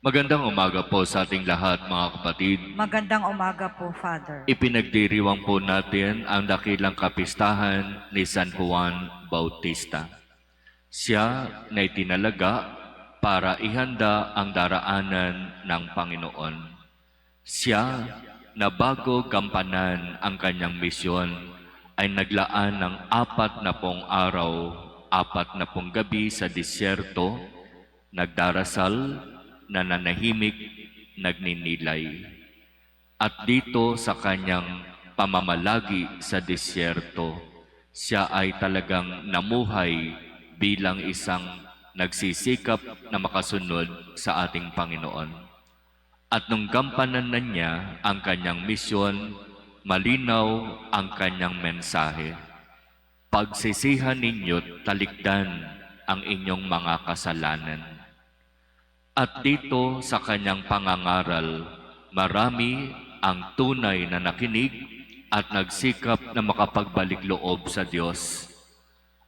Magandang umaga po sa ating lahat, mga kapatid. Magandang umaga po, Father. Ipinagdiriwang po natin ang dakilang kapistahan ni San Juan Bautista. Siya na itinalaga para ihanda ang daraanan ng Panginoon. Siya na bago gampanan ang kanyang misyon ay naglaan ng 40 araw, 40 gabi sa disyerto, nagdarasal, nananahimik, nagninilay. At dito sa kanyang pamamalagi sa disyerto, siya ay talagang namuhay bilang isang nagsisikap na makasunod sa ating Panginoon. At nung gampanan na niya ang kanyang misyon, malinaw ang kanyang mensahe. Pagsisihan ninyo't talikdan ang inyong mga kasalanan. At dito sa kanyang pangangaral, marami ang tunay na nakinig at nagsikap na makapagbalik loob sa Diyos.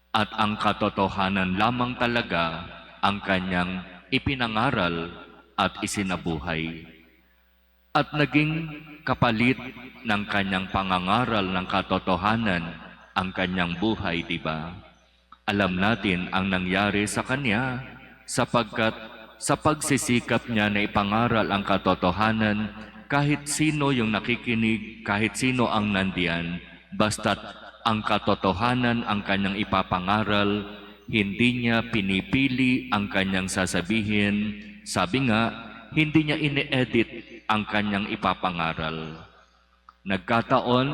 At ang katotohanan lamang talaga ang kanyang ipinangaral at isinabuhay. At naging kapalit ng kanyang pangangaral ng katotohanan ang kanyang buhay, di ba? Alam natin ang nangyari sa kanya sapagkat sa pagsisikap niya na ipangaral ang katotohanan, kahit sino yung nakikinig, kahit sino ang nandiyan, basta't ang katotohanan ang kanyang ipapangaral, hindi niya pinipili ang kanyang sasabihin. Sabi nga, hindi niya ine-edit ang kanyang ipapangaral. Nagkataon,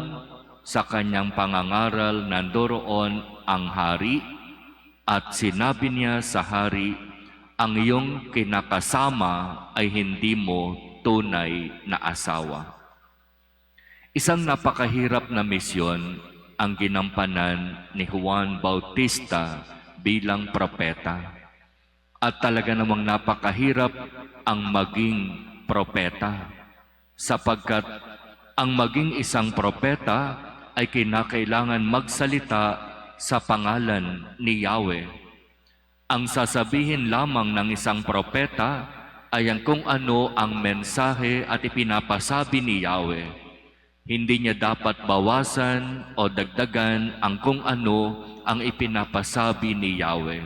sa kanyang pangangaral nandoroon ang hari at sinabi niya sa hari, ang iyong kinakasama ay hindi mo tunay na asawa. Isang napakahirap na misyon ang ginampanan ni Juan Bautista bilang propeta. At talaga namang napakahirap ang maging propeta sapagkat ang maging isang propeta ay kinakailangan magsalita sa pangalan ni Yahweh. Ang sasabihin lamang ng isang propeta ay ang kung ano ang mensahe at ipinapasabi ni Yahweh. Hindi niya dapat bawasan o dagdagan ang kung ano ang ipinapasabi ni Yahweh.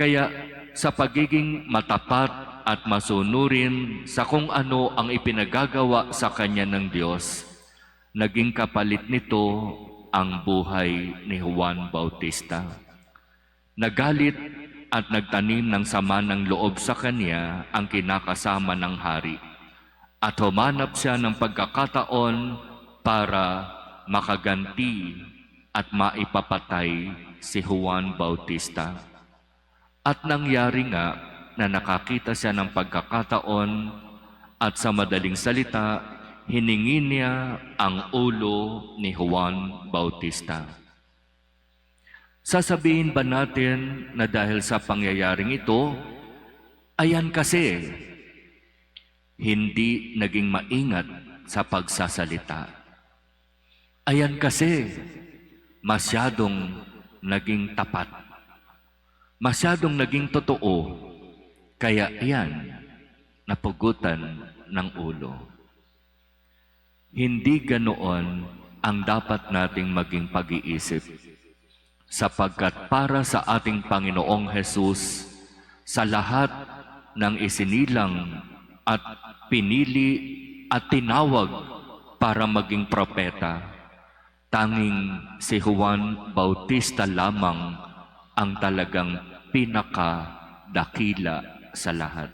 Kaya sa pagiging matapat at masunurin sa kung ano ang ipinagagawa sa kanya ng Diyos, naging kapalit nito ang buhay ni Juan Bautista. Nagalit at nagtanim ng sama ng loob sa kanya ang kinakasama ng hari. At humanap siya ng pagkakataon para makaganti at maipapatay si Juan Bautista. At nangyari nga na nakakita siya ng pagkakataon at sa madaling salita, hiningi niya ang ulo ni Juan Bautista. Sasabihin ba natin na dahil sa pangyayaring ito, ayan kasi, hindi naging maingat sa pagsasalita. Ayan kasi, masyadong naging tapat. Masyadong naging totoo, kaya ayan, napugutan ng ulo. Hindi ganoon ang dapat nating maging pag-iisip. Sapagkat para sa ating Panginoong Hesus, sa lahat ng isinilang at pinili at tinawag para maging propeta, tanging si Juan Bautista lamang ang talagang pinakadakila sa lahat.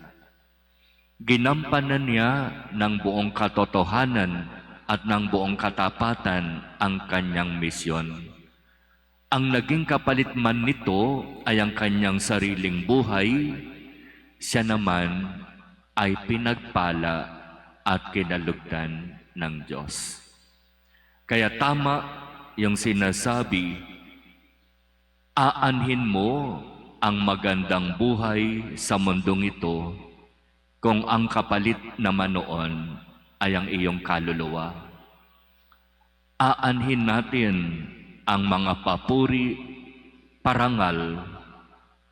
Ginampanan niya ng buong katotohanan at ng buong katapatan ang kanyang misyon. Ang naging kapalit man nito ay ang kanyang sariling buhay, siya naman ay pinagpala at kinalugdan ng Diyos. Kaya tama yung sinasabi, aanhin mo ang magandang buhay sa mundong ito kung ang kapalit naman noon ay ang iyong kaluluwa. Aanhin natin ang mga papuri, parangal,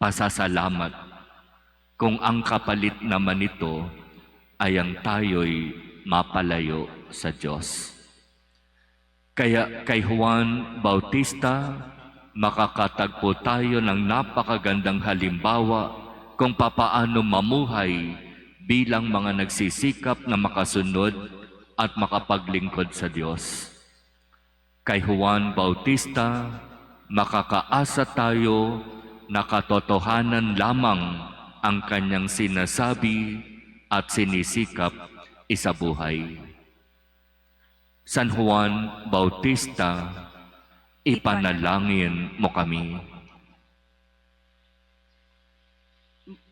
pasasalamat kung ang kapalit naman nito ay ang tayo'y mapalayo sa Diyos. Kaya kay Juan Bautista, makakatagpo tayo ng napakagandang halimbawa kung papaano mamuhay bilang mga nagsisikap na makasunod at makapaglingkod sa Diyos. Kay Juan Bautista, makakaasa tayo na katotohanan lamang ang kanyang sinasabi at sinisikap isabuhay. San Juan Bautista, ipanalangin mo kami.